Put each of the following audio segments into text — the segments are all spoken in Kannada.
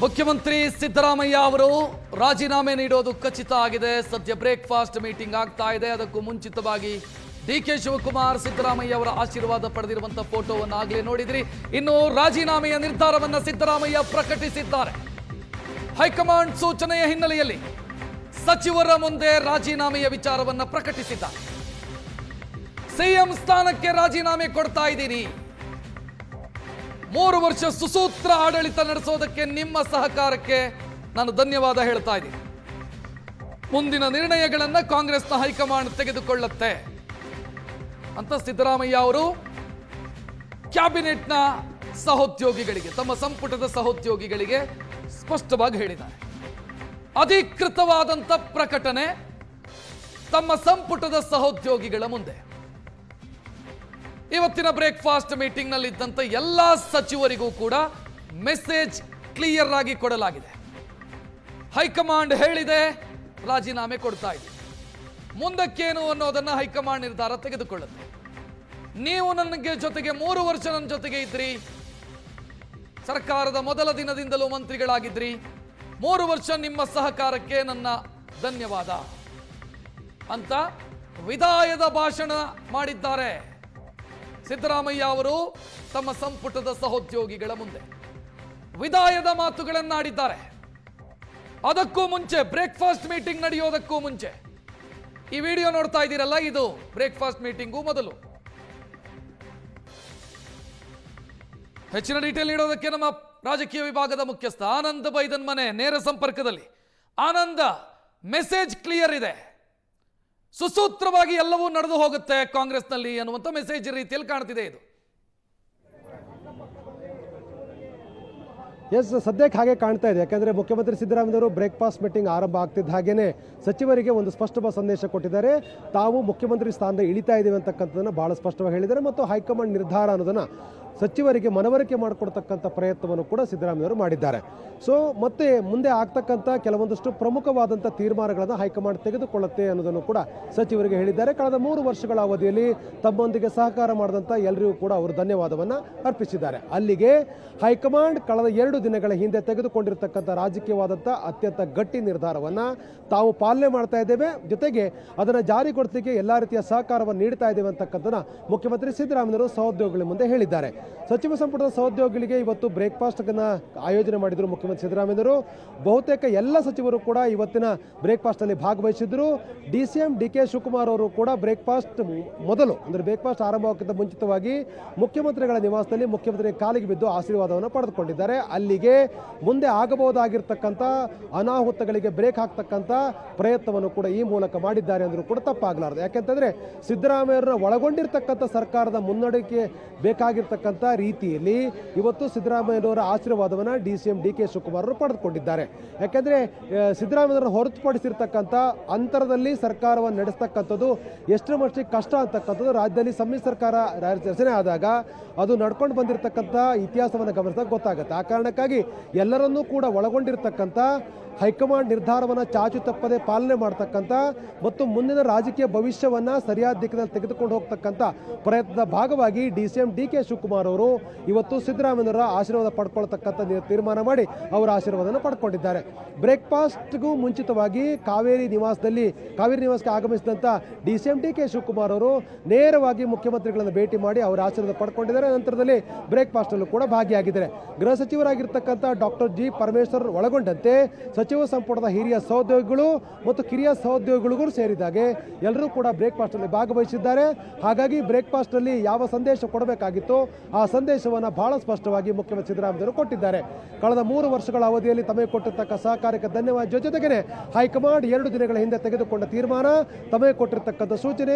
ಮುಖ್ಯಮಂತ್ರಿ ಸಿದ್ದರಾಮಯ್ಯ ಅವರು ರಾಜೀನಾಮೆ ನೀಡೋದು ಖಚಿತ ಆಗಿದೆ. ಸದ್ಯ ಬ್ರೇಕ್ಫಾಸ್ಟ್ ಮೀಟಿಂಗ್ ಆಗ್ತಾ ಇದೆ. ಅದಕ್ಕೂ ಮುಂಚಿತವಾಗಿ ಡಿಕೆ ಶಿವಕುಮಾರ್ ಸಿದ್ದರಾಮಯ್ಯ ಅವರ ಆಶೀರ್ವಾದ ಪಡೆದಿರುವಂತಹ ಫೋಟೋವನ್ನು ಆಗಲೇ ನೋಡಿದ್ರಿ. ಇನ್ನು ರಾಜೀನಾಮೆಯ ನಿರ್ಧಾರವನ್ನು ಸಿದ್ದರಾಮಯ್ಯ ಪ್ರಕಟಿಸಿದ್ದಾರೆ. ಹೈಕಮಾಂಡ್ ಸೂಚನೆಯ ಹಿನ್ನೆಲೆಯಲ್ಲಿ ಸಚಿವರ ಮುಂದೆ ರಾಜೀನಾಮೆಯ ವಿಚಾರವನ್ನು ಪ್ರಕಟಿಸಿದ್ದಾರೆ. ಸಿಎಂ ಸ್ಥಾನಕ್ಕೆ ರಾಜೀನಾಮೆ ಕೊಡ್ತಾ ಇದ್ದೀನಿ. 3 ವರ್ಷ ಸುಸೂತ್ರ ಆಡಳಿತ ನಡೆಸೋದಕ್ಕೆ ನಿಮ್ಮ ಸಹಕಾರಕ್ಕೆ ನಾನು ಧನ್ಯವಾದ ಹೇಳ್ತಾ ಇದ್ದೀನಿ. ಮುಂದಿನ ನಿರ್ಣಯಗಳನ್ನು ಕಾಂಗ್ರೆಸ್ನ ಹೈಕಮಾಂಡ್ ತೆಗೆದುಕೊಳ್ಳುತ್ತೆ ಅಂತ ಸಿದ್ದರಾಮಯ್ಯ ಅವರು ಕ್ಯಾಬಿನೆಟ್ನ ಸಹೋದ್ಯೋಗಿಗಳಿಗೆ, ತಮ್ಮ ಸಂಪುಟದ ಸಹೋದ್ಯೋಗಿಗಳಿಗೆ ಸ್ಪಷ್ಟವಾಗಿ ಹೇಳಿದ್ದಾರೆ. ಅಧಿಕೃತವಾದಂಥ ಪ್ರಕಟಣೆ ತಮ್ಮ ಸಂಪುಟದ ಸಹೋದ್ಯೋಗಿಗಳ ಮುಂದೆ. ಇವತ್ತಿನ ಬ್ರೇಕ್ಫಾಸ್ಟ್ ಮೀಟಿಂಗ್ ನಲ್ಲಿ ಇದ್ದಂತ ಎಲ್ಲ ಸಚಿವರಿಗೂ ಕೂಡ ಮೆಸೇಜ್ ಕ್ಲಿಯರ್ ಆಗಿ ಕೊಡಲಾಗಿದೆ. ಹೈಕಮಾಂಡ್ ಹೇಳಿದೆ, ರಾಜೀನಾಮೆ ಕೊಡ್ತಾ ಇದೆ. ಮುಂದಕ್ಕೇನು ಅನ್ನೋದನ್ನ ಹೈಕಮಾಂಡ್ ನಿರ್ಧಾರ ತೆಗೆದುಕೊಳ್ಳುತ್ತೆ. ನೀವು ನನಗೆ ಜೊತೆಗೆ 3 ವರ್ಷ ನನ್ನ ಜೊತೆಗೆ ಇದ್ರಿ, ಸರ್ಕಾರದ ಮೊದಲ ದಿನದಿಂದಲೂ ಮಂತ್ರಿಗಳಾಗಿದ್ರಿ. 3 ವರ್ಷ ನಿಮ್ಮ ಸಹಕಾರಕ್ಕೆ ನನ್ನ ಧನ್ಯವಾದ ಅಂತ ವಿದಾಯದ ಭಾಷಣ ಮಾಡಿದ್ದಾರೆ ಸಿದ್ದರಾಮಯ್ಯ ಅವರು ತಮ್ಮ ಸಂಪುಟದ ಸಹೋದ್ಯೋಗಿಗಳ ಮುಂದೆ ವಿದಾಯದ ಮಾತುಗಳನ್ನಾಡಿದ್ದಾರೆ. ಅದಕ್ಕೂ ಮುಂಚೆ, ಬ್ರೇಕ್ಫಾಸ್ಟ್ ಮೀಟಿಂಗ್ ನಡೆಯೋದಕ್ಕೂ ಮುಂಚೆ, ಈ ವಿಡಿಯೋ ನೋಡ್ತಾ ಇದ್ದೀರಲ್ಲ, ಇದು ಬ್ರೇಕ್ಫಾಸ್ಟ್ ಮೀಟಿಂಗು ಮೊದಲು. ಹೆಚ್ಚಿನ ಡೀಟೇಲ್ ನೀಡೋದಕ್ಕೆ ನಮ್ಮ ರಾಜಕೀಯ ವಿಭಾಗದ ಮುಖ್ಯಸ್ಥ ಆನಂದ್ ಬೈದನ್ ಮನೆ ನೇರ ಸಂಪರ್ಕದಲ್ಲಿ. ಆನಂದ, ಮೆಸೇಜ್ ಕ್ಲಿಯರ್ ಇದೆ, ಸುಸೂತ್ರವಾಗಿ ಎಲ್ಲವೂ ನಡೆದು ಹೋಗುತ್ತೆ ಕಾಂಗ್ರೆಸ್ನಲ್ಲಿ ಅನ್ನುವಂಥ ಮೆಸೇಜ್ ರೀತಿಯಲ್ಲಿ ಕಾಣ್ತಿದೆ ಇದು. ಎಸ್, ಸದ್ಯಕ್ಕೆ ಹಾಗೆ ಕಾಣ್ತಾ ಇದೆ. ಯಾಕಂದರೆ ಮುಖ್ಯಮಂತ್ರಿ ಸಿದ್ದರಾಮಯ್ಯವರು ಬ್ರೇಕ್ಫಾಸ್ಟ್ ಮೀಟಿಂಗ್ ಆರಂಭ ಆಗ್ತಿದ್ದ ಹಾಗೇನೆ ಸಚಿವರಿಗೆ ಒಂದು ಸ್ಪಷ್ಟವಾದ ಸಂದೇಶ ಕೊಟ್ಟಿದ್ದಾರೆ. ತಾವು ಮುಖ್ಯಮಂತ್ರಿ ಸ್ಥಾನದ ಇಳಿತಾ ಇದ್ದೀವಿ ಅಂತಕ್ಕಂಥದ್ದನ್ನು ಬಹಳ ಸ್ಪಷ್ಟವಾಗಿ ಹೇಳಿದ್ದಾರೆ. ಮತ್ತು ಹೈಕಮಾಂಡ್ ನಿರ್ಧಾರ ಅನ್ನೋದನ್ನು ಸಚಿವರಿಗೆ ಮನವರಿಕೆ ಮಾಡಿಕೊಡ್ತಕ್ಕಂಥ ಪ್ರಯತ್ನವನ್ನು ಕೂಡ ಸಿದ್ದರಾಮಯ್ಯವರು ಮಾಡಿದ್ದಾರೆ. ಸೊ ಮತ್ತೆ ಮುಂದೆ ಆಗ್ತಕ್ಕಂಥ ಕೆಲವೊಂದಷ್ಟು ಪ್ರಮುಖವಾದಂಥ ತೀರ್ಮಾನಗಳನ್ನು ಹೈಕಮಾಂಡ್ ತೆಗೆದುಕೊಳ್ಳುತ್ತೆ ಅನ್ನೋದನ್ನು ಕೂಡ ಸಚಿವರಿಗೆ ಹೇಳಿದ್ದಾರೆ. ಕಳೆದ 3 ವರ್ಷಗಳ ಅವಧಿಯಲ್ಲಿ ತಮ್ಮೊಂದಿಗೆ ಸಹಕಾರ ಮಾಡಿದಂಥ ಎಲ್ಲರಿಗೂ ಕೂಡ ಅವರು ಧನ್ಯವಾದವನ್ನು ಅರ್ಪಿಸಿದ್ದಾರೆ. ಅಲ್ಲಿಗೆ ಹೈಕಮಾಂಡ್ ಕಳೆದ 2 ದಿನಗಳ ಹಿಂದೆ ತೆಗೆದುಕೊಂಡಿರತಕ್ಕಂಥ ರಾಜಕೀಯವಾದಂಥ ಅತ್ಯಂತ ಗಟ್ಟಿ ನಿರ್ಧಾರವನ್ನು ತಾವು ಪಾಲನೆ ಮಾಡ್ತಾ ಇದ್ದೇವೆ, ಜೊತೆಗೆ ಅದನ್ನು ಜಾರಿಗೊಳಿಸಲಿಕ್ಕೆ ಎಲ್ಲ ರೀತಿಯ ಸಹಕಾರವನ್ನು ನೀಡ್ತಾ ಇದ್ದೇವೆ ಅಂತಕ್ಕಂಥದ್ದನ್ನು ಮುಖ್ಯಮಂತ್ರಿ ಸಿದ್ದರಾಮಯ್ಯವರು ಸಹೋದ್ಯೋಗಿಗಳ ಮುಂದೆ ಹೇಳಿದ್ದಾರೆ. ಸಚಿವ ಸಂಪುಟದ ಸಹೋದ್ಯೋಗಿಗಳಿಗೆ ಇವತ್ತು ಬ್ರೇಕ್ಫಾಸ್ಟ್ ಅನ್ನು ಆಯೋಜನೆ ಮಾಡಿದ್ರು ಮುಖ್ಯಮಂತ್ರಿ ಸಿದ್ದರಾಮಯ್ಯವರು. ಬಹುತೇಕ ಎಲ್ಲ ಸಚಿವರು ಕೂಡ ಇವತ್ತಿನ ಬ್ರೇಕ್ಫಾಸ್ಟ್ ಅಲ್ಲಿ ಭಾಗವಹಿಸಿದ್ರು. ಡಿಸಿಎಂ ಡಿಕೆ ಶಿವಕುಮಾರ್ ಅವರು ಕೂಡ ಬ್ರೇಕ್ಫಾಸ್ಟ್ ಮೊದಲು, ಅಂದರೆ ಬ್ರೇಕ್ಫಾಸ್ಟ್ ಆರಂಭಕ್ಕಿಂತ ಮುಂಚಿತವಾಗಿ ಮುಖ್ಯಮಂತ್ರಿಗಳ ನಿವಾಸದಲ್ಲಿ ಮುಖ್ಯಮಂತ್ರಿ ಕಾಲಿಗೆ ಬಿದ್ದು ಆಶೀರ್ವಾದವನ್ನು ಪಡೆದುಕೊಂಡಿದ್ದಾರೆ. ಅಲ್ಲಿಗೆ ಮುಂದೆ ಆಗಬಹುದಾಗಿರ್ತಕ್ಕಂಥ ಅನಾಹುತಗಳಿಗೆ ಬ್ರೇಕ್ ಹಾಕ್ತಕ್ಕಂಥ ಪ್ರಯತ್ನವನ್ನು ಕೂಡ ಈ ಮೂಲಕ ಮಾಡಿದ್ದಾರೆ ಅಂದರೂ ಕೂಡ ತಪ್ಪಾಗಲಾರದು. ಯಾಕೆಂತಂದ್ರೆ ಸಿದ್ದರಾಮಯ್ಯರನ್ನ ಒಳಗೊಂಡಿರ್ತಕ್ಕಂಥ ಸರ್ಕಾರದ ಮುನ್ನಡೆಗೆ ಬೇಕಾಗಿರ್ತಕ್ಕಂಥ ರೀತಿಯಲ್ಲಿ ಇವತ್ತು ಸಿದ್ದರಾಮಯ್ಯನವರ ಆಶೀರ್ವಾದವನ್ನು ಡಿಸಿಎಂ ಡಿಕೆ ಶಿವಕುಮಾರ್ ಅವರು ಪಡೆದುಕೊಂಡಿದ್ದಾರೆ. ಯಾಕೆಂದರೆ ಸಿದ್ದರಾಮಯ್ಯರನ್ನು ಹೊರತುಪಡಿಸಿರ್ತಕ್ಕಂಥ ಅಂತರದಲ್ಲಿ ಸರ್ಕಾರವನ್ನು ನಡೆಸ್ತಕ್ಕಂಥದ್ದು ಎಷ್ಟರ ಮಟ್ಟಿಗೆ ಕಷ್ಟ ಅಂತಕ್ಕಂಥದ್ದು ರಾಜ್ಯದಲ್ಲಿ ಸಮ್ಮಿಶ್ರ ಸರ್ಕಾರ ರಚನೆ ಆದಾಗ ಅದು ನಡ್ಕೊಂಡು ಬಂದಿರತಕ್ಕಂಥ ಇತಿಹಾಸವನ್ನು ಗಮನಿಸಿದಾಗ ಗೊತ್ತಾಗುತ್ತೆ. ಆ ಕಾರಣಕ್ಕಾಗಿ ಎಲ್ಲರನ್ನೂ ಕೂಡ ಒಳಗೊಂಡಿರ್ತಕ್ಕಂಥ ಹೈಕಮಾಂಡ್ ನಿರ್ಧಾರವನ್ನು ಚಾಚು ತಪ್ಪದೆ ಪಾಲನೆ ಮಾಡ್ತಕ್ಕಂಥ ಮತ್ತು ಮುಂದಿನ ರಾಜಕೀಯ ಭವಿಷ್ಯವನ್ನು ಸರಿಯಾದ ದಿಕ್ಕಿನಲ್ಲಿ ತೆಗೆದುಕೊಂಡು ಹೋಗ್ತಕ್ಕಂಥ ಪ್ರಯತ್ನದ ಭಾಗವಾಗಿ ಡಿಸಿಎಂ ಡಿಕೆ ಶಿವಕುಮಾರ್ ಅವರು ಇವತ್ತು ಸಿದ್ದರಾಮಯ್ಯರ ಆಶೀರ್ವಾದ ಪಡ್ಕೊಳ್ತಕ್ಕಂಥ ತೀರ್ಮಾನ ಮಾಡಿ ಅವರ ಆಶೀರ್ವಾದವನ್ನು ಪಡ್ಕೊಂಡಿದ್ದಾರೆ. ಬ್ರೇಕ್ಫಾಸ್ಟ್ಗೂ ಮುಂಚಿತವಾಗಿ ಕಾವೇರಿ ನಿವಾಸಕ್ಕೆ ಆಗಮಿಸಿದಂಥ ಡಿಸಿಎಂ ಡಿಕೆ ಶಿವಕುಮಾರ್ ಅವರು ನೇರವಾಗಿ ಮುಖ್ಯಮಂತ್ರಿಗಳನ್ನು ಭೇಟಿ ಮಾಡಿ ಅವರ ಆಶೀರ್ವಾದ ಪಡ್ಕೊಂಡಿದ್ದಾರೆ. ನಂತರದಲ್ಲಿ ಬ್ರೇಕ್ಫಾಸ್ಟ್ ಅಲ್ಲೂ ಕೂಡ ಭಾಗಿಯಾಗಿದ್ದಾರೆ. ಗೃಹ ಸಚಿವರಾಗಿರ್ತಕ್ಕಂಥ ಡಾಕ್ಟರ್ ಜಿ ಪರಮೇಶ್ವರ್ ಒಳಗೊಂಡಂತೆ ಸಚಿವ ಸಂಪುಟದ ಹಿರಿಯ ಸಹೋದ್ಯೋಗಿಗಳು ಮತ್ತು ಕಿರಿಯ ಸಹೋದ್ಯೋಗಿಗಳಿಗೂ ಸೇರಿದಾಗೆ ಎಲ್ಲರೂ ಕೂಡ ಬ್ರೇಕ್ಫಾಸ್ಟ್ ಅಲ್ಲಿ ಭಾಗವಹಿಸಿದ್ದಾರೆ. ಹಾಗಾಗಿ ಬ್ರೇಕ್ಫಾಸ್ಟ್ ಅಲ್ಲಿ ಯಾವ ಸಂದೇಶ ಕೊಡಬೇಕಾಗಿತ್ತು ಆ ಸಂದೇಶವನ್ನು ಬಹಳ ಸ್ಪಷ್ಟವಾಗಿ ಮುಖ್ಯಮಂತ್ರಿ ಸಿದ್ದರಾಮಯ್ಯವರು ಕೊಟ್ಟಿದ್ದಾರೆ. ಕಳೆದ 3 ವರ್ಷಗಳ ಅವಧಿಯಲ್ಲಿ ತಮಗೆ ಕೊಟ್ಟಿರ್ತಕ್ಕ ಸಹಕಾರಕ್ಕೆ ಧನ್ಯವಾದ. ಜೊತೆಗೆ ಹೈಕಮಾಂಡ್ 2 ದಿನಗಳ ಹಿಂದೆ ತೆಗೆದುಕೊಂಡ ತೀರ್ಮಾನ, ತಮಗೆ ಕೊಟ್ಟಿರ್ತಕ್ಕಂಥ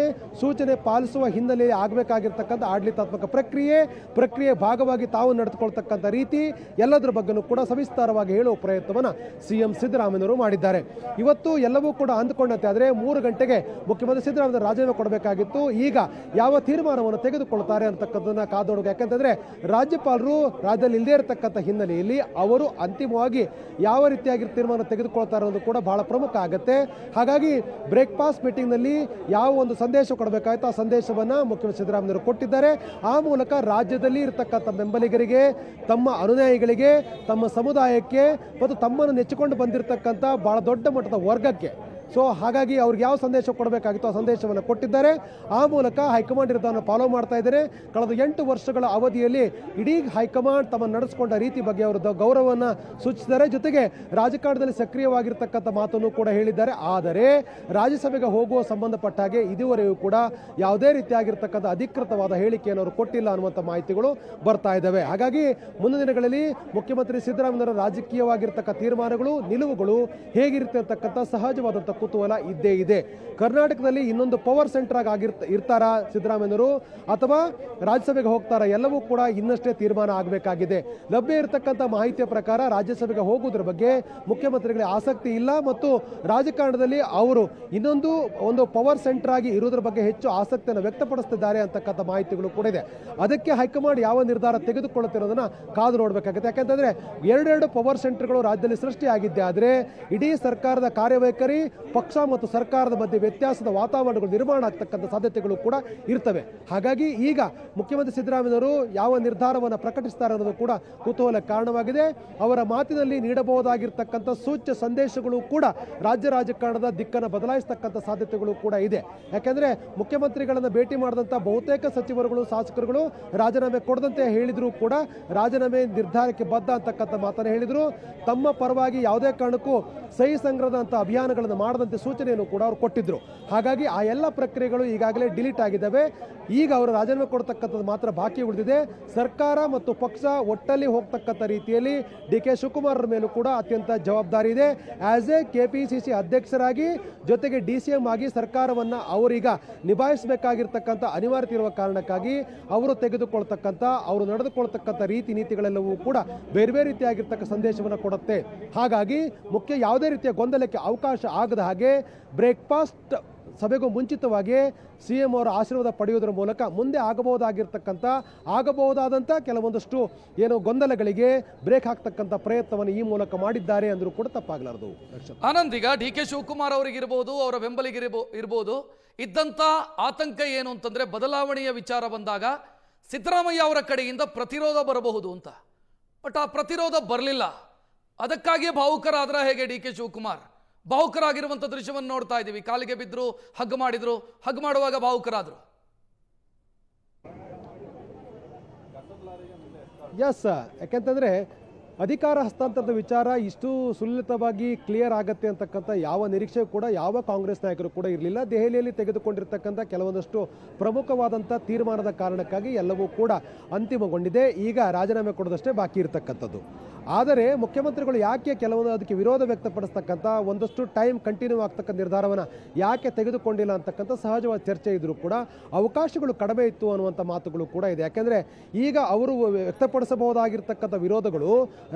ಸೂಚನೆ ಪಾಲಿಸುವ ಹಿನ್ನೆಲೆಯಲ್ಲಿ ಆಗಬೇಕಾಗಿರ್ತಕ್ಕಂಥ ಆಡಳಿತಾತ್ಮಕ ಪ್ರಕ್ರಿಯೆ ಭಾಗವಾಗಿ ತಾವು ನಡೆದುಕೊಳ್ತಕ್ಕಂಥ ರೀತಿ ಎಲ್ಲದರ ಬಗ್ಗೆನೂ ಕೂಡ ಸವಿಸ್ತಾರವಾಗಿ ಹೇಳುವ ಪ್ರಯತ್ನವನ್ನು ಸಿಎಂ ಸಿದ್ದರಾಮಯ್ಯವರು ಮಾಡಿದ್ದಾರೆ. ಇವತ್ತು ಎಲ್ಲವೂ ಕೂಡ ಅಂದುಕೊಂಡಂತೆ ಆದರೆ 3 ಗಂಟೆಗೆ ಮುಖ್ಯಮಂತ್ರಿ ಸಿದ್ದರಾಮಯ್ಯ ರಾಜೀನಾಮೆ ಕೊಡಬೇಕಾಗಿತ್ತು. ಈಗ ಯಾವ ತೀರ್ಮಾನವನ್ನು ತೆಗೆದುಕೊಳ್ತಾರೆ ಅಂತಕ್ಕಂಥದ್ದನ್ನ ಕಾದೋಡಬೇಕು. ಯಾಕಂತಂದ್ರೆ ರಾಜ್ಯಪಾಲರು ರಾಜ್ಯದಲ್ಲಿ ಇಲ್ಲದೇ ಇರತಕ್ಕಂಥ ಹಿನ್ನೆಲೆಯಲ್ಲಿ ಅವರು ಅಂತಿಮವಾಗಿ ಯಾವ ರೀತಿಯಾಗಿ ತೀರ್ಮಾನ ತೆಗೆದುಕೊಳ್ತಾರೆ ಅನ್ನೋದು ಕೂಡ ಬಹಳ ಪ್ರಮುಖ ಆಗುತ್ತೆ. ಹಾಗಾಗಿ ಬ್ರೇಕ್ಫಾಸ್ಟ್ ಮೀಟಿಂಗ್ ನಲ್ಲಿ ಯಾವ ಒಂದು ಸಂದೇಶ ಕೊಡಬೇಕಾಯ್ತು ಆ ಸಂದೇಶವನ್ನ ಮುಖ್ಯಮಂತ್ರಿ ಸಿದ್ದರಾಮಯ್ಯವರು ಕೊಟ್ಟಿದ್ದಾರೆ. ಆ ಮೂಲಕ ರಾಜ್ಯದಲ್ಲಿ ಇರತಕ್ಕಂಥ ಬೆಂಬಲಿಗರಿಗೆ, ತಮ್ಮ ಅನುಯಾಯಿಗಳಿಗೆ ತಮ್ಮ ಸಮುದಾಯಕ್ಕೆ ಮತ್ತು ತಮ್ಮನ್ನು ನೆಚ್ಚಿಕೊಂಡು ಬಂದಿರತಕ್ಕಂಥ ಬಹಳ ದೊಡ್ಡ ಮಟ್ಟದ ವರ್ಗಕ್ಕೆ. ಸೊ ಹಾಗಾಗಿ ಅವ್ರಿಗೆ ಯಾವ ಸಂದೇಶ ಕೊಡಬೇಕಾಗಿತ್ತು ಆ ಸಂದೇಶವನ್ನು ಕೊಟ್ಟಿದ್ದಾರೆ. ಆ ಮೂಲಕ ಹೈಕಮಾಂಡ್ ನಿರ್ಧಾರವನ್ನು ಫಾಲೋ ಮಾಡ್ತಾ ಇದ್ದಾರೆ. ಕಳೆದ 8 ವರ್ಷಗಳ ಅವಧಿಯಲ್ಲಿ ಇಡೀ ಹೈಕಮಾಂಡ್ ತಮ್ಮನ್ನು ನಡೆಸಿಕೊಂಡ ರೀತಿ ಬಗ್ಗೆ ಅವರು ಗೌರವವನ್ನು ಸೂಚಿಸಿದ್ದಾರೆ. ಜೊತೆಗೆ ರಾಜಕಾರಣದಲ್ಲಿ ಸಕ್ರಿಯವಾಗಿರ್ತಕ್ಕಂಥ ಮಾತನ್ನು ಕೂಡ ಹೇಳಿದ್ದಾರೆ. ಆದರೆ ರಾಜ್ಯಸಭೆಗೆ ಹೋಗುವ ಸಂಬಂಧಪಟ್ಟ ಹಾಗೆ ಇದುವರೆಗೂ ಕೂಡ ಯಾವುದೇ ರೀತಿಯಾಗಿರ್ತಕ್ಕಂಥ ಅಧಿಕೃತವಾದ ಹೇಳಿಕೆಯನ್ನು ಅವರು ಕೊಟ್ಟಿಲ್ಲ ಅನ್ನುವಂಥ ಮಾಹಿತಿಗಳು ಬರ್ತಾ ಇದ್ದಾವೆ. ಹಾಗಾಗಿ ಮುಂದಿನ ದಿನಗಳಲ್ಲಿ ಮುಖ್ಯಮಂತ್ರಿ ಸಿದ್ದರಾಮಯ್ಯರ ರಾಜಕೀಯವಾಗಿರ್ತಕ್ಕ ತೀರ್ಮಾನಗಳು ನಿಲುವುಗಳು ಹೇಗಿರುತ್ತೆ ಅಂತಕ್ಕಂಥ ಸಹಜವಾದಂಥ ಕುತೂಹಲ ಇದ್ದೇ ಇದೆ. ಕರ್ನಾಟಕದಲ್ಲಿ ಇನ್ನೊಂದು ಪವರ್ ಸೆಂಟರ್ ಆಗಿ ಇರ್ತಾರಾ ಸಿದ್ದರಾಮಯ್ಯರು ಅಥವಾ ರಾಜ್ಯಸಭೆಗೆ ಹೋಗ್ತಾರಾ ಎಲ್ಲವೂ ಕೂಡ ಇನ್ನಷ್ಟೇ ತೀರ್ಮಾನ ಆಗಬೇಕಾಗಿದೆ. ಲಭ್ಯ ಇರತಕ್ಕಂಥ ಮಾಹಿತಿಯ ಪ್ರಕಾರ ರಾಜ್ಯಸಭೆಗೆ ಹೋಗುವುದರ ಬಗ್ಗೆ ಮುಖ್ಯಮಂತ್ರಿಗಳಿಗೆ ಆಸಕ್ತಿ ಇಲ್ಲ ಮತ್ತು ರಾಜಕಾರಣದಲ್ಲಿ ಅವರು ಇನ್ನೊಂದು ಒಂದು ಪವರ್ ಸೆಂಟರ್ ಆಗಿ ಇರುವುದರ ಬಗ್ಗೆ ಹೆಚ್ಚು ಆಸಕ್ತಿಯನ್ನು ವ್ಯಕ್ತಪಡಿಸುತ್ತಿದ್ದಾರೆ ಅಂತಕ್ಕಂಥ ಮಾಹಿತಿಗಳು ಕೂಡ ಇದೆ. ಅದಕ್ಕೆ ಹೈಕಮಾಂಡ್ ಯಾವ ನಿರ್ಧಾರ ತೆಗೆದುಕೊಳ್ಳುತ್ತಿರೋದನ್ನ ಕಾದು ನೋಡಬೇಕಾಗುತ್ತೆ. ಯಾಕಂತಂದ್ರೆ ಎರಡೆರಡು ಪವರ್ ಸೆಂಟರ್ಗಳು ರಾಜ್ಯದಲ್ಲಿ ಸೃಷ್ಟಿಯಾಗಿದ್ದೆ ಆದರೆ ಇಡೀ ಸರ್ಕಾರದ ಕಾರ್ಯವೈಖರಿ ಪಕ್ಷ ಮತ್ತು ಸರ್ಕಾರದ ಮಧ್ಯೆ ವ್ಯತ್ಯಾಸದ ವಾತಾವರಣಗಳು ನಿರ್ಮಾಣ ಆಗ್ತಕ್ಕಂಥ ಸಾಧ್ಯತೆಗಳು ಕೂಡ ಇರ್ತವೆ. ಹಾಗಾಗಿ ಈಗ ಮುಖ್ಯಮಂತ್ರಿ ಸಿದ್ದರಾಮಯ್ಯವರು ಯಾವ ನಿರ್ಧಾರವನ್ನು ಪ್ರಕಟಿಸ್ತಾರೆ ಅನ್ನೋದು ಕೂಡ ಕುತೂಹಲ ಕಾರಣವಾಗಿದೆ. ಅವರ ಮಾತಿನಲ್ಲಿ ನೀಡಬಹುದಾಗಿರ್ತಕ್ಕಂಥ ಸೂಚ್ಯ ಸಂದೇಶಗಳು ಕೂಡ ರಾಜ್ಯ ರಾಜಕಾರಣದ ದಿಕ್ಕನ್ನು ಬದಲಾಯಿಸತಕ್ಕಂಥ ಸಾಧ್ಯತೆಗಳು ಕೂಡ ಇದೆ. ಯಾಕೆಂದ್ರೆ ಮುಖ್ಯಮಂತ್ರಿಗಳನ್ನು ಭೇಟಿ ಮಾಡಿದಂಥ ಬಹುತೇಕ ಸಚಿವರುಗಳು ಶಾಸಕರುಗಳು ರಾಜೀನಾಮೆ ಕೊಡದಂತೆ ಹೇಳಿದ್ರು ಕೂಡ ರಾಜೀನಾಮೆ ನಿರ್ಧಾರಕ್ಕೆ ಬದ್ಧ ಅಂತಕ್ಕಂಥ ಮಾತನ್ನು ಹೇಳಿದ್ರು. ತಮ್ಮ ಪರವಾಗಿ ಯಾವುದೇ ಕಾರಣಕ್ಕೂ ಸಹಿ ಸಂಗ್ರಹದಂಥ ಅಭಿಯಾನಗಳನ್ನು ಮಾಡದಂತೆ ಸೂಚನೆಯನ್ನು ಕೂಡ ಅವರು ಕೊಟ್ಟಿದ್ರು. ಹಾಗಾಗಿ ಆ ಎಲ್ಲ ಪ್ರಕ್ರಿಯೆಗಳು ಈಗಾಗಲೇ ಡಿಲೀಟ್ ಆಗಿದ್ದಾವೆ. ಈಗ ಅವರು ರಾಜೀನಾಮೆ ಕೊಡ್ತಕ್ಕಂಥದ್ದು ಮಾತ್ರ ಬಾಕಿ ಉಳಿದಿದೆ. ಸರ್ಕಾರ ಮತ್ತು ಪಕ್ಷ ಒಟ್ಟಲ್ಲಿ ಹೋಗ್ತಕ್ಕಂಥ ರೀತಿಯಲ್ಲಿ DK ಶಿವಕುಮಾರ್ ಮೇಲೂ ಕೂಡ ಅತ್ಯಂತ ಜವಾಬ್ದಾರಿ ಇದೆ. ಆಸ್ ಎ KPCC ಅಧ್ಯಕ್ಷರಾಗಿ ಜೊತೆಗೆ DCM ಆಗಿ ಸರ್ಕಾರವನ್ನು ಅವರೀಗ ನಿಭಾಯಿಸಬೇಕಾಗಿರ್ತಕ್ಕಂಥ ಅನಿವಾರ್ಯತೆ ಇರುವ ಕಾರಣಕ್ಕಾಗಿ ಅವರು ತೆಗೆದುಕೊಳ್ತಕ್ಕಂಥ ಅವರು ನಡೆದುಕೊಳ್ತಕ್ಕಂಥ ರೀತಿ ನೀತಿಗಳೆಲ್ಲವೂ ಕೂಡ ಬೇರೆ ಬೇರೆ ರೀತಿಯಾಗಿರ್ತಕ್ಕ ಸಂದೇಶವನ್ನು ಕೊಡುತ್ತೆ. ಹಾಗಾಗಿ ಯಾವುದೇ ರೀತಿಯ ಗೊಂದಲಕ್ಕೆ ಅವಕಾಶ ಆಗದ ಹಾಗೆ ಬ್ರೇಕ್ಫಾಸ್ಟ್ ಸಭೆಗೂ ಮುಂಚಿತವಾಗಿ CM ಅವರ ಆಶೀರ್ವಾದ ಪಡೆಯುವುದರ ಮೂಲಕ ಮುಂದೆ ಆಗಬಹುದಾದಂಥ ಕೆಲವೊಂದಷ್ಟು ಏನು ಗೊಂದಲಗಳಿಗೆ ಬ್ರೇಕ್ ಹಾಕ್ತಕ್ಕಂಥ ಪ್ರಯತ್ನವನ್ನು ಈ ಮೂಲಕ ಮಾಡಿದ್ದಾರೆ ಅಂದರೂ ಕೂಡ ತಪ್ಪಾಗಲಾರದು. ಆನಂದ್, ಈಗ DK ಶಿವಕುಮಾರ್ ಅವರಿಗಿರ್ಬೋದು ಅವರ ಬೆಂಬಲಿಗಿರ್ಬೋದು ಇದ್ದಂಥ ಆತಂಕ ಏನು ಅಂತಂದ್ರೆ ಬದಲಾವಣೆಯ ವಿಚಾರ ಬಂದಾಗ ಸಿದ್ದರಾಮಯ್ಯ ಅವರ ಕಡೆಯಿಂದ ಪ್ರತಿರೋಧ ಬರಬಹುದು ಅಂತ. ಬಟ್ ಆ ಪ್ರತಿರೋಧ ಬರಲಿಲ್ಲ. ಅದಕ್ಕಾಗಿಯೇ ಭಾವುಕರಾದ್ರ ಹೇಗೆ DK ಶಿವಕುಮಾರ್ ಭಾವುಕರಾಗಿರುವಂಥ ದೃಶ್ಯವನ್ನು ನೋಡ್ತಾ ಇದ್ದೀವಿ. ಕಾಲಿಗೆ ಬಿದ್ದರು, ಹಗ್ ಮಾಡಿದ್ರು, ಹಗ್ ಮಾಡುವಾಗ ಭಾವುಕರಾದ್ರು. ಎಸ್, ಯಾಕೆಂತಂದ್ರೆ ಅಧಿಕಾರ ಹಸ್ತಾಂತರದ ವಿಚಾರ ಇಷ್ಟು ಸುಲಲಿತವಾಗಿ ಕ್ಲಿಯರ್ ಆಗುತ್ತೆ ಅಂತಕ್ಕಂಥ ಯಾವ ನಿರೀಕ್ಷೆ ಕೂಡ ಯಾವ ಕಾಂಗ್ರೆಸ್ ನಾಯಕರು ಕೂಡ ಇರಲಿಲ್ಲ. ದೆಹಲಿಯಲ್ಲಿ ತೆಗೆದುಕೊಂಡಿರ್ತಕ್ಕಂಥ ಕೆಲವೊಂದಷ್ಟು ಪ್ರಮುಖವಾದಂಥ ತೀರ್ಮಾನದ ಕಾರಣಕ್ಕಾಗಿ ಎಲ್ಲವೂ ಕೂಡ ಅಂತಿಮಗೊಂಡಿದೆ. ಈಗ ರಾಜೀನಾಮೆ ಕೊಡೋದಷ್ಟೇ ಬಾಕಿ ಇರತಕ್ಕಂಥದ್ದು. ಆದರೆ ಮುಖ್ಯಮಂತ್ರಿಗಳು ಯಾಕೆ ಕೆಲವೊಂದು ಅದಕ್ಕೆ ವಿರೋಧ ವ್ಯಕ್ತಪಡಿಸ್ತಕ್ಕಂಥ ಒಂದಷ್ಟು ಟೈಮ್ ಕಂಟಿನ್ಯೂ ಆಗ್ತಕ್ಕಂಥ ನಿರ್ಧಾರವನ್ನು ಯಾಕೆ ತೆಗೆದುಕೊಂಡಿಲ್ಲ ಅಂತಕ್ಕಂಥ ಸಹಜವಾದ ಚರ್ಚೆ ಇದ್ರೂ ಕೂಡ ಅವಕಾಶಗಳು ಕಡಿಮೆ ಇತ್ತು ಅನ್ನುವಂಥ ಮಾತುಗಳು ಕೂಡ ಇದೆ. ಯಾಕೆಂದರೆ ಈಗ ಅವರು ವ್ಯಕ್ತಪಡಿಸಬಹುದಾಗಿರ್ತಕ್ಕಂಥ ವಿರೋಧಗಳು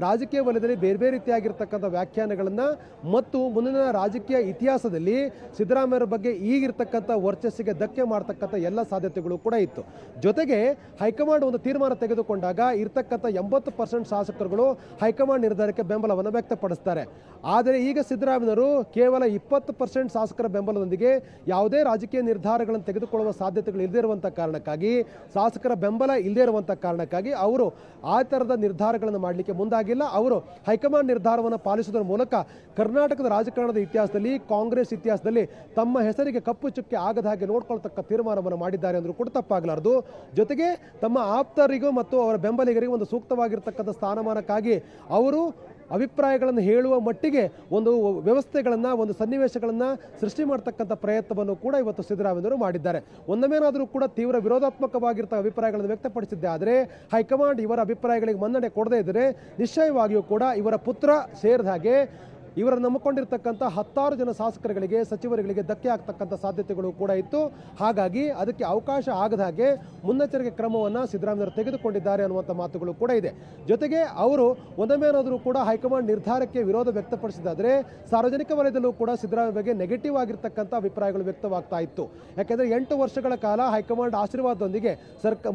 ರಾಜಕೀಯ ವಲಯದಲ್ಲಿ ಬೇರೆ ಬೇರೆ ರೀತಿಯಾಗಿರ್ತಕ್ಕಂಥ ವ್ಯಾಖ್ಯಾನಗಳನ್ನು ಮತ್ತು ಮುಂದಿನ ರಾಜಕೀಯ ಇತಿಹಾಸದಲ್ಲಿ ಸಿದ್ದರಾಮಯ್ಯರ ಬಗ್ಗೆ ಈಗಿರ್ತಕ್ಕಂಥ ವರ್ಚಸ್ಸಿಗೆ ಧಕ್ಕೆ ಮಾಡ್ತಕ್ಕಂಥ ಎಲ್ಲ ಸಾಧ್ಯತೆಗಳು ಕೂಡ ಇತ್ತು. ಜೊತೆಗೆ ಹೈಕಮಾಂಡ್ ಒಂದು ತೀರ್ಮಾನ ತೆಗೆದುಕೊಂಡಾಗ ಇರ್ತಕ್ಕಂಥ 80% ಶಾಸಕರುಗಳು ಹೈಕಮಾಂಡ್ ನಿರ್ಧಾರಕ್ಕೆ ಬೆಂಬಲವನ್ನು ವ್ಯಕ್ತಪಡಿಸ್ತಾರೆ. ಆದರೆ ಈಗ ಸಿದ್ದರಾಮಯ್ಯರು ಕೇವಲ 20% ಶಾಸಕರ ಬೆಂಬಲದೊಂದಿಗೆ ಯಾವುದೇ ರಾಜಕೀಯ ನಿರ್ಧಾರಗಳನ್ನು ತೆಗೆದುಕೊಳ್ಳುವ ಸಾಧ್ಯತೆಗಳು ಇಲ್ಲದೇ ಇರುವಂಥ ಕಾರಣಕ್ಕಾಗಿ ಶಾಸಕರ ಬೆಂಬಲ ಇಲ್ಲದೇ ಇರುವಂಥ ಕಾರಣಕ್ಕಾಗಿ ಅವರು ಆ ಥರದ ನಿರ್ಧಾರಗಳನ್ನು ಮಾಡಲಿಕ್ಕೆ ಮುಂದಾಗಿಲ್ಲ. ಅವರು ಹೈಕಮಾಂಡ್ ನಿರ್ಧಾರವನ್ನು ಪಾಲಿಸುವುದರ ಮೂಲಕ ಕರ್ನಾಟಕದ ರಾಜಕಾರಣದ ಇತಿಹಾಸದಲ್ಲಿ ಕಾಂಗ್ರೆಸ್ ಇತಿಹಾಸದಲ್ಲಿ ತಮ್ಮ ಹೆಸರಿಗೆ ಕಪ್ಪು ಚುಕ್ಕೆ ಆಗದ ಹಾಗೆ ನೋಡ್ಕೊಳ್ತಕ್ಕ ತೀರ್ಮಾನವನ್ನು ಮಾಡಿದ್ದಾರೆ ಅಂದರೂ ಕೂಡ ತಪ್ಪಾಗಲಾರದು. ಜೊತೆಗೆ ತಮ್ಮ ಆಪ್ತರಿಗೂ ಮತ್ತು ಅವರ ಬೆಂಬಲಿಗರಿಗೂ ಒಂದು ಸೂಕ್ತವಾಗಿರ್ತಕ್ಕಂಥ ಸ್ಥಾನಮಾನಕ್ಕಾಗಿ ಅವರು ಅಭಿಪ್ರಾಯಗಳನ್ನು ಹೇಳುವ ಮಟ್ಟಿಗೆ ಒಂದು ವ್ಯವಸ್ಥೆಗಳನ್ನು ಒಂದು ಸನ್ನಿವೇಶಗಳನ್ನು ಸೃಷ್ಟಿ ಮಾಡ್ತಕ್ಕಂಥ ಪ್ರಯತ್ನವನ್ನು ಕೂಡ ಇವತ್ತು ಸಿದ್ದರಾಮಯ್ಯರು ಮಾಡಿದ್ದಾರೆ. ಒಂದೊಮ್ಮೆನಾದರೂ ಕೂಡ ತೀವ್ರ ವಿರೋಧಾತ್ಮಕವಾಗಿರ್ತ ಅಭಿಪ್ರಾಯಗಳನ್ನು ವ್ಯಕ್ತಪಡಿಸಿದ್ದೆ ಆದರೆ ಹೈಕಮಾಂಡ್ ಇವರ ಅಭಿಪ್ರಾಯಗಳಿಗೆ ಮನ್ನಣೆ ಕೊಡದೇ ಇದ್ದರೆ ನಿಶ್ಚಯವಾಗಿಯೂ ಕೂಡ ಇವರ ಪುತ್ರ ಸೇರಿದ ಹಾಗೆ ಇವರನ್ನು ನಂಬಿಕೊಂಡಿರ್ತಕ್ಕಂಥ 10 ಜನ ಶಾಸಕರುಗಳಿಗೆ ಸಚಿವರುಗಳಿಗೆ ಧಕ್ಕೆ ಆಗ್ತಕ್ಕಂಥ ಸಾಧ್ಯತೆಗಳು ಕೂಡ ಇತ್ತು. ಹಾಗಾಗಿ ಅದಕ್ಕೆ ಅವಕಾಶ ಆಗದ ಹಾಗೆ ಮುನ್ನೆಚ್ಚರಿಕೆ ಕ್ರಮವನ್ನು ಸಿದ್ದರಾಮಯ್ಯರು ತೆಗೆದುಕೊಂಡಿದ್ದಾರೆ ಅನ್ನುವಂಥ ಮಾತುಗಳು ಕೂಡ ಇದೆ. ಜೊತೆಗೆ ಅವರು ಒಂದೊಮ್ಮೆನಾದರೂ ಕೂಡ ಹೈಕಮಾಂಡ್ ನಿರ್ಧಾರಕ್ಕೆ ವಿರೋಧ ವ್ಯಕ್ತಪಡಿಸಿದಾದರೆ ಸಾರ್ವಜನಿಕ ವಲಯದಲ್ಲೂ ಕೂಡ ಸಿದ್ದರಾಮಯ್ಯ ಬಗ್ಗೆ ನೆಗೆಟಿವ್ ಆಗಿರ್ತಕ್ಕಂಥ ಅಭಿಪ್ರಾಯಗಳು ವ್ಯಕ್ತವಾಗ್ತಾ ಇತ್ತು. ಯಾಕೆಂದರೆ 8 ವರ್ಷಗಳ ಕಾಲ ಹೈಕಮಾಂಡ್ ಆಶೀರ್ವಾದದೊಂದಿಗೆ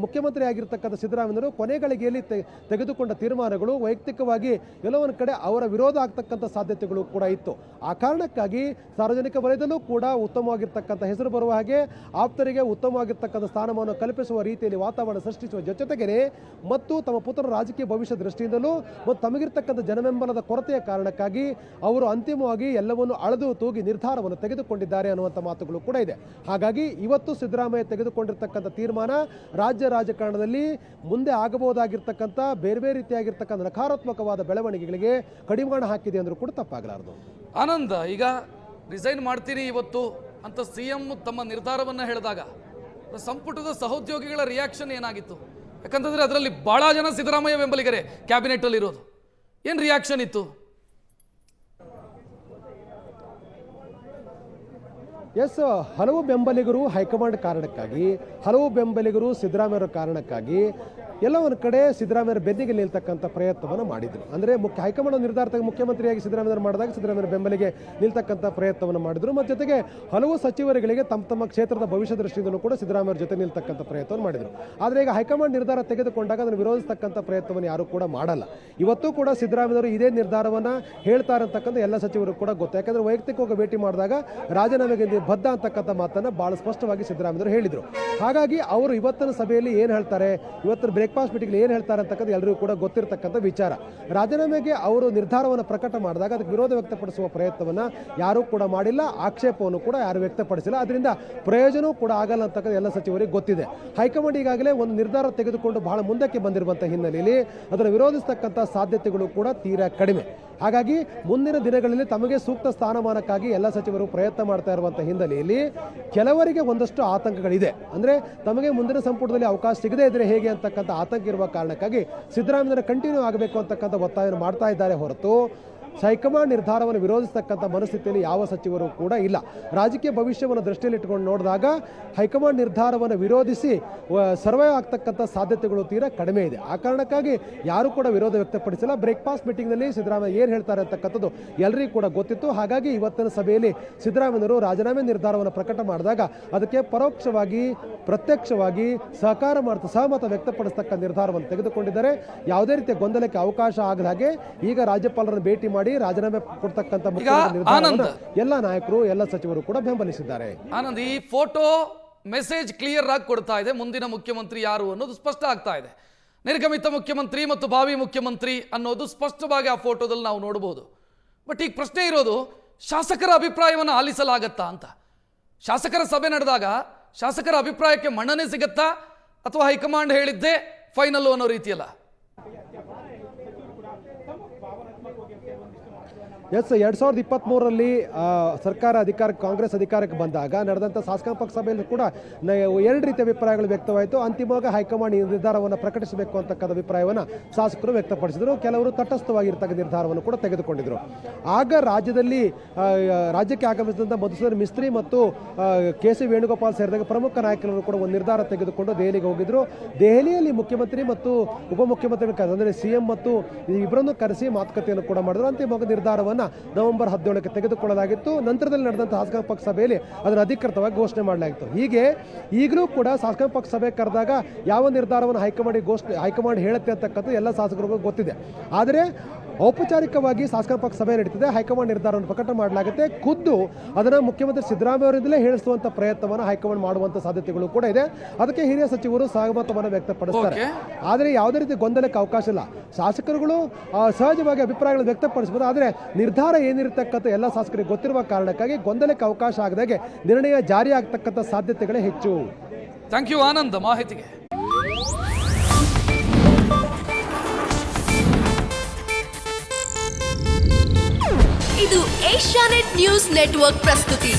ಮುಖ್ಯಮಂತ್ರಿ ಆಗಿರ್ತಕ್ಕಂಥ ಸಿದ್ದರಾಮಯ್ಯರು ಕೊನೆಗಳಿಗೆಯಲ್ಲಿ ತೆಗೆದುಕೊಂಡ ತೀರ್ಮಾನಗಳು ವೈಯಕ್ತಿಕವಾಗಿ ಎಲ್ಲವೊಂದು ಕಡೆ ಅವರ ವಿರೋಧ ಆಗ್ತಕ್ಕಂಥ ಸಾಧ್ಯತೆಗಳು ಮಾತುಗಳು ಕೂಡ ಇತ್ತು. ಆ ಕಾರಣಕ್ಕಾಗಿ ಸಾರ್ವಜನಿಕ ವಲಯದಲ್ಲೂ ಕೂಡ ಉತ್ತಮವಾಗಿರ್ತಕ್ಕಂಥ ಹೆಸರು ಬರುವ ಹಾಗೆ ಆಪ್ತರಿಗೆ ಉತ್ತಮವಾಗಿರ್ತಕ್ಕಂಥ ಸ್ಥಾನಮಾನ ಕಲ್ಪಿಸುವ ರೀತಿಯಲ್ಲಿ ವಾತಾವರಣ ಸೃಷ್ಟಿಸುವ ಜೊತೆಗೆ ಮತ್ತು ತಮ್ಮ ಪುತ್ರರ ರಾಜಕೀಯ ಭವಿಷ್ಯ ದೃಷ್ಟಿಯಿಂದಲೂ ಮತ್ತು ತಮಗಿರ್ತಕ್ಕಂಥ ಜನಬೆಂಬಲದ ಕೊರತೆಯ ಕಾರಣಕ್ಕಾಗಿ ಅವರು ಅಂತಿಮವಾಗಿ ಎಲ್ಲವನ್ನು ಅಳೆದು ತೂಗಿ ನಿರ್ಧಾರವನ್ನು ತೆಗೆದುಕೊಂಡಿದ್ದಾರೆ ಅನ್ನುವಂಥ ಮಾತುಗಳು ಕೂಡ ಇದೆ. ಹಾಗಾಗಿ ಇವತ್ತು ಸಿದ್ದರಾಮಯ್ಯ ತೆಗೆದುಕೊಂಡಿರ್ತಕ್ಕಂಥ ತೀರ್ಮಾನ ರಾಜ್ಯ ರಾಜಕಾರಣದಲ್ಲಿ ಮುಂದೆ ಆಗಬಹುದಾಗಿರ್ತಕ್ಕಂಥ ಬೇರೆ ಬೇರೆ ರೀತಿಯಾಗಿರ್ತಕ್ಕಂಥ ನಕಾರಾತ್ಮಕವಾದ ಬೆಳವಣಿಗೆಗಳಿಗೆ ಕಡಿವಾಣ ಹಾಕಿದೆ ಅಂದರೂ ಕೂಡ ತಪ್ಪಾಗಲಾರದು. ಆನಂದ್, ಈಗ ರಿಸೈನ್ ಮಾಡ್ತೀನಿ ಇವತ್ತು ಅಂತ CM ತಮ್ಮ ನಿರ್ಧಾರವನ್ನು ಹೇಳಿದಾಗ ಸಂಪುಟದ ಸಹೋದ್ಯೋಗಿಗಳ ರಿಯಾಕ್ಷನ್ ಏನಾಗಿತ್ತು? ಯಾಕಂತಂದ್ರೆ ಅದರಲ್ಲಿ ಬಹಳ ಜನ ಸಿದ್ದರಾಮಯ್ಯ ಬೆಂಬಲಿಗರೇ ಕ್ಯಾಬಿನೆಟ್ ಅಲ್ಲಿ ಇರೋದು. ಏನು ರಿಯಾಕ್ಷನ್ ಇತ್ತು? ಎಸ್, ಹಲವು ಬೆಂಬಲಿಗರು ಹೈಕಮಾಂಡ್ ಕಾರಣಕ್ಕಾಗಿ, ಹಲವು ಬೆಂಬಲಿಗರು ಸಿದ್ದರಾಮಯ್ಯರ ಕಾರಣಕ್ಕಾಗಿ ಎಲ್ಲ ಒಂದು ಕಡೆ ಸಿದ್ದರಾಮಯ್ಯರ ಬೆನ್ನಿಗೆ ನಿಲ್ತಕ್ಕಂಥ ಪ್ರಯತ್ನವನ್ನು ಮಾಡಿದರು. ಅಂದರೆ ಹೈಕಮಾಂಡ್ ನಿರ್ಧಾರ ಮುಖ್ಯಮಂತ್ರಿಯಾಗಿ ಸಿದ್ದರಾಮಯ್ಯ ಮಾಡಿದಾಗ ಸಿದ್ದರಾಮಯ್ಯರ ಬೆಂಬಲಿಗೆ ನಿಲ್ತಕ್ಕಂಥ ಪ್ರಯತ್ನವನ್ನು ಮಾಡಿದರು. ಮತ್ತು ಜೊತೆಗೆ ಹಲವು ಸಚಿವರುಗಳಿಗೆ ತಮ್ಮ ಕ್ಷೇತ್ರದ ಭವಿಷ್ಯ ದೃಷ್ಟಿಯಿಂದಲೂ ಕೂಡ ಸಿದ್ದರಾಮಯ್ಯರ ಜೊತೆ ನಿಲ್ತಕ್ಕಂಥ ಪ್ರಯತ್ನವನ್ನು ಮಾಡಿದರು. ಆದರೆ ಈಗ ಹೈಕಮಾಂಡ್ ನಿರ್ಧಾರ ತೆಗೆದುಕೊಂಡಾಗ ಅದನ್ನು ವಿರೋಧಿಸ್ತಕ್ಕಂಥ ಪ್ರಯತ್ನವನ್ನು ಯಾರೂ ಕೂಡ ಮಾಡಲ್ಲ. ಇವತ್ತು ಕೂಡ ಸಿದ್ದರಾಮಯ್ಯವರು ಇದೇ ನಿರ್ಧಾರವನ್ನು ಹೇಳ್ತಾರೆ ಅಂತಕ್ಕಂಥ ಎಲ್ಲ ಸಚಿವರು ಕೂಡ ಗೊತ್ತು. ಯಾಕಂದರೆ ವೈಯಕ್ತಿಕವಾಗಿ ಭೇಟಿ ಮಾಡಿದಾಗ ರಾಜೀನಾಮೆಗೆ ಬದ್ಧ ಅಂತಕ್ಕಂಥ ಮಾತನ್ನು ಭಾಳ ಸ್ಪಷ್ಟವಾಗಿ ಸಿದ್ದರಾಮಯ್ಯವರು ಹೇಳಿದರು. ಹಾಗಾಗಿ ಅವರು ಇವತ್ತಿನ ಸಭೆಯಲ್ಲಿ ಏನು ಹೇಳ್ತಾರೆ, ಇವತ್ತಿನ ಬ್ರೇಕ್ಫಾಸ್ಟ್ ಮೀಟಿಂಗ್ ಏನು ಹೇಳ್ತಾರೆ ಅಂತಕ್ಕಂಥ ಎಲ್ಲರಿಗೂ ಕೂಡ ಗೊತ್ತಿರತಕ್ಕಂಥ ವಿಚಾರ. ರಾಜೀನಾಮೆಗೆ ಅವರು ನಿರ್ಧಾರವನ್ನು ಪ್ರಕಟ ಮಾಡಿದಾಗ ಅದಕ್ಕೆ ವಿರೋಧ ವ್ಯಕ್ತಪಡಿಸುವ ಪ್ರಯತ್ನವನ್ನು ಯಾರೂ ಕೂಡ ಮಾಡಿಲ್ಲ, ಆಕ್ಷೇಪವನ್ನು ಕೂಡ ಯಾರು ವ್ಯಕ್ತಪಡಿಸಿಲ್ಲ. ಅದರಿಂದ ಪ್ರಯೋಜನವೂ ಕೂಡ ಆಗಲ್ಲ ಅಂತಕ್ಕಂಥ ಎಲ್ಲ ಸಚಿವರಿಗೆ ಗೊತ್ತಿದೆ. ಹೈಕಮಾಂಡ್ ಈಗಾಗಲೇ ಒಂದು ನಿರ್ಧಾರ ತೆಗೆದುಕೊಂಡು ಬಹಳ ಮುಂದಕ್ಕೆ ಬಂದಿರುವಂಥ ಹಿನ್ನೆಲೆಯಲ್ಲಿ ಅದನ್ನು ವಿರೋಧಿಸ್ತಕ್ಕಂಥ ಸಾಧ್ಯತೆಗಳು ಕೂಡ ತೀರಾ ಕಡಿಮೆ. ಹಾಗಾಗಿ ಮುಂದಿನ ದಿನಗಳಲ್ಲಿ ತಮಗೆ ಸೂಕ್ತ ಸ್ಥಾನಮಾನಕ್ಕಾಗಿ ಎಲ್ಲ ಸಚಿವರು ಪ್ರಯತ್ನ ಮಾಡ್ತಾ ಇರುವಂಥ ಹಿನ್ನೆಲೆಯಲ್ಲಿ ಕೆಲವರಿಗೆ ಒಂದಷ್ಟು ಆತಂಕಗಳಿದೆ. ಅಂದರೆ ತಮಗೆ ಮುಂದಿನ ಸಂಪುಟದಲ್ಲಿ ಅವಕಾಶ ಸಿಗದೇ ಇದ್ರೆ ಹೇಗೆ ಅಂತಕ್ಕಂಥ ಆತಂಕ ಇರುವ ಕಾರಣಕ್ಕಾಗಿ ಸಿದ್ದರಾಮಯ್ಯನ ಕಂಟಿನ್ಯೂ ಆಗಬೇಕು ಅಂತಕ್ಕಂಥ ಒತ್ತಾಯವನ್ನು ಮಾಡ್ತಾ ಇದ್ದಾರೆ ಹೊರತು ಹೈಕಮಾಂಡ್ ನಿರ್ಧಾರವನ್ನು ವಿರೋಧಿಸತಕ್ಕಂಥ ಮನಸ್ಥಿತಿಯಲ್ಲಿ ಯಾವ ಸಚಿವರು ಕೂಡ ಇಲ್ಲ. ರಾಜಕೀಯ ಭವಿಷ್ಯವನ್ನು ದೃಷ್ಟಿಯಲ್ಲಿಟ್ಟುಕೊಂಡು ನೋಡಿದಾಗ ಹೈಕಮಾಂಡ್ ನಿರ್ಧಾರವನ್ನು ವಿರೋಧಿಸಿ ಸರ್ವೈವ್ ಆಗ್ತಕ್ಕಂಥ ಸಾಧ್ಯತೆಗಳು ತೀರಾ ಕಡಿಮೆ ಇದೆ. ಆ ಕಾರಣಕ್ಕಾಗಿ ಯಾರು ಕೂಡ ವಿರೋಧ ವ್ಯಕ್ತಪಡಿಸಿಲ್ಲ. ಬ್ರೇಕ್ಫಾಸ್ಟ್ ಮೀಟಿಂಗ್ನಲ್ಲಿ ಸಿದ್ದರಾಮಯ್ಯ ಏನು ಹೇಳ್ತಾರೆ ಅಂತಕ್ಕಂಥದ್ದು ಎಲ್ಲರಿಗೂ ಕೂಡ ಗೊತ್ತಿತ್ತು. ಹಾಗಾಗಿ ಇವತ್ತಿನ ಸಭೆಯಲ್ಲಿ ಸಿದ್ದರಾಮಯ್ಯವರು ರಾಜೀನಾಮೆ ನಿರ್ಧಾರವನ್ನು ಪ್ರಕಟ ಮಾಡಿದಾಗ ಅದಕ್ಕೆ ಪರೋಕ್ಷವಾಗಿ ಪ್ರತ್ಯಕ್ಷವಾಗಿ ಸಹಮತ ವ್ಯಕ್ತಪಡಿಸತಕ್ಕ ನಿರ್ಧಾರವನ್ನು ತೆಗೆದುಕೊಂಡಿದ್ದಾರೆ. ಯಾವುದೇ ರೀತಿಯ ಗೊಂದಲಕ್ಕೆ ಅವಕಾಶ ಆಗದ ಹಾಗೆ ಈಗ ರಾಜ್ಯಪಾಲರನ್ನು ಭೇಟಿ ಮಾಡಿ ರಾಜೀನಾಮೆ ಕೊಡ್ತಕ್ಕಂಥ ಎಲ್ಲ ನಾಯಕರು ಎಲ್ಲ ಸಚಿವರು ಕೂಡ ಬೆಂಬಲಿಸಿದ್ದಾರೆ. ಆನಂದ್, ಈ ಫೋಟೋ ಮೆಸೇಜ್ ಕ್ಲಿಯರ್ ಆಗಿ ಕೊಡ್ತಾ ಇದೆ. ಮುಂದಿನ ಮುಖ್ಯಮಂತ್ರಿ ಯಾರು ಅನ್ನೋದು ಸ್ಪಷ್ಟ ಆಗ್ತಾ ಇದೆ. ನಿರ್ಗಮಿತ ಮುಖ್ಯಮಂತ್ರಿ ಮತ್ತು ಭಾವಿ ಮುಖ್ಯಮಂತ್ರಿ ಅನ್ನೋದು ಸ್ಪಷ್ಟವಾಗಿ ಆ ಫೋಟೋದಲ್ಲಿ ನಾವು ನೋಡಬಹುದು. ಬಟ್ ಈಗ ಪ್ರಶ್ನೆ ಇರೋದು, ಶಾಸಕರ ಅಭಿಪ್ರಾಯವನ್ನು ಆಲಿಸಲಾಗತ್ತಾ ಅಂತ. ಶಾಸಕರ ಸಭೆ ನಡೆದಾಗ ಶಾಸಕರ ಅಭಿಪ್ರಾಯಕ್ಕೆ ಮನ್ನಣೆ ಸಿಗತ್ತಾ ಅಥವಾ ಹೈಕಮಾಂಡ್ ಹೇಳಿದ್ದೇ ಫೈನಲ್ ಅನ್ನೋ ರೀತಿಯಲ್ಲ? ಎಸ್, 2023ರಲ್ಲಿ ಸರ್ಕಾರ ಕಾಂಗ್ರೆಸ್ ಅಧಿಕಾರಕ್ಕೆ ಬಂದಾಗ ನಡೆದಂಥ ಶಾಸಕಾಂಗ ಪಕ್ಷ ಸಭೆಯಲ್ಲಿ ಕೂಡ ಎರಡು ರೀತಿಯ ಅಭಿಪ್ರಾಯಗಳು ವ್ಯಕ್ತವಾಯಿತು. ಅಂತಿಮವಾಗಿ ಹೈಕಮಾಂಡ್ ಈ ನಿರ್ಧಾರವನ್ನು ಪ್ರಕಟಿಸಬೇಕು ಅಂತಕ್ಕಂಥ ಅಭಿಪ್ರಾಯವನ್ನು ಶಾಸಕರು ವ್ಯಕ್ತಪಡಿಸಿದರು. ಕೆಲವರು ತಟಸ್ಥವಾಗಿರ್ತಕ್ಕ ನಿರ್ಧಾರವನ್ನು ಕೂಡ ತೆಗೆದುಕೊಂಡಿದ್ದರು. ಆಗ ರಾಜ್ಯಕ್ಕೆ ಆಗಮಿಸಿದಂಥ ಮಧುಸೂದನ್ ಮಿಸ್ತ್ರಿ ಮತ್ತು KC ವೇಣುಗೋಪಾಲ್ ಸೇರಿದಾಗ ಪ್ರಮುಖ ನಾಯಕರು ಕೂಡ ಒಂದು ನಿರ್ಧಾರ ತೆಗೆದುಕೊಂಡು ದೆಹಲಿಗೆ ಹೋಗಿದ್ರು. ದೆಹಲಿಯಲ್ಲಿ ಮುಖ್ಯಮಂತ್ರಿ ಮತ್ತು ಉಪಮುಖ್ಯಮಂತ್ರಿಗಳು ಅಂದರೆ CM ಮತ್ತು ಇಬ್ಬರನ್ನು ಕರೆಸಿ ಮಾತುಕತೆಯನ್ನು ಕೂಡ ಮಾಡಿದ್ರು. ಅಂತಿಮವಾಗಿ ನಿರ್ಧಾರವನ್ನು ನವೆಂಬರ್ 17ಕ್ಕೆ ತೆಗೆದುಕೊಳ್ಳಲಾಗಿತ್ತು. ನಂತರದಲ್ಲಿ ನಡೆದಂತಹ ಶಾಸಕಾಂಗ ಪಕ್ಷ ಸಭೆಯಲ್ಲಿ ಅದನ್ನು ಅಧಿಕೃತವಾಗಿ ಘೋಷಣೆ ಮಾಡಲಾಗಿತ್ತು. ಹೀಗೆ ಈಗಲೂ ಕೂಡ ಶಾಸಕಾಂಗ ಪಕ್ಷ ಸಭೆ ಕರೆದಾಗ ಯಾವ ನಿರ್ಧಾರವನ್ನು ಹೈಕಮಾಂಡ್ ಹೇಳುತ್ತೆ ಅಂತಕ್ಕಂಥ ಎಲ್ಲ ಶಾಸಕರಿಗೂ ಗೊತ್ತಿದೆ. ಆದರೆ ಔಪಚಾರಿಕವಾಗಿ ಶಾಸಕಾಂಗ ಪಕ್ಷ ಸಭೆ ನಡೀತಿದೆ, ಹೈಕಮಾಂಡ್ ನಿರ್ಧಾರವನ್ನು ಪ್ರಕಟ ಮಾಡಲಾಗುತ್ತೆ. ಖುದ್ದು ಅದನ್ನು ಮುಖ್ಯಮಂತ್ರಿ ಸಿದ್ದರಾಮಯ್ಯ ಅವರಿಂದಲೇ ಹೇಳಿಸುವಂಥ ಪ್ರಯತ್ನವನ್ನು ಹೈಕಮಾಂಡ್ ಮಾಡುವಂಥ ಸಾಧ್ಯತೆಗಳು ಕೂಡ ಇದೆ. ಅದಕ್ಕೆ ಹಿರಿಯ ಸಚಿವರು ಸಹಮತವನ್ನು ವ್ಯಕ್ತಪಡಿಸ್ತಾರೆ. ಆದರೆ ಯಾವುದೇ ರೀತಿ ಗೊಂದಲಕ್ಕೆ ಅವಕಾಶ ಇಲ್ಲ. ಶಾಸಕರುಗಳು ಸಹಜವಾಗಿ ಅಭಿಪ್ರಾಯಗಳನ್ನು ವ್ಯಕ್ತಪಡಿಸಬಹುದು. ಆದರೆ ನಿರ್ಧಾರ ಏನಿರತಕ್ಕಂಥ ಎಲ್ಲ ಶಾಸಕರಿಗೆ ಗೊತ್ತಿರುವ ಕಾರಣಕ್ಕಾಗಿ ಗೊಂದಲಕ್ಕೆ ಅವಕಾಶ ಆಗದಾಗೆ ನಿರ್ಣಯ ಜಾರಿ ಆಗ್ತಕ್ಕಂಥ ಸಾಧ್ಯತೆಗಳೇ ಹೆಚ್ಚು. ಥ್ಯಾಂಕ್ ಯು ಆನಂದ್ ಮಾಹಿತಿಗೆ. ಇದು ಏಷ್ಯಾನೆಟ್ ನ್ಯೂಸ್ ನೆಟ್ವರ್ಕ್ ಪ್ರಸ್ತುತಿ.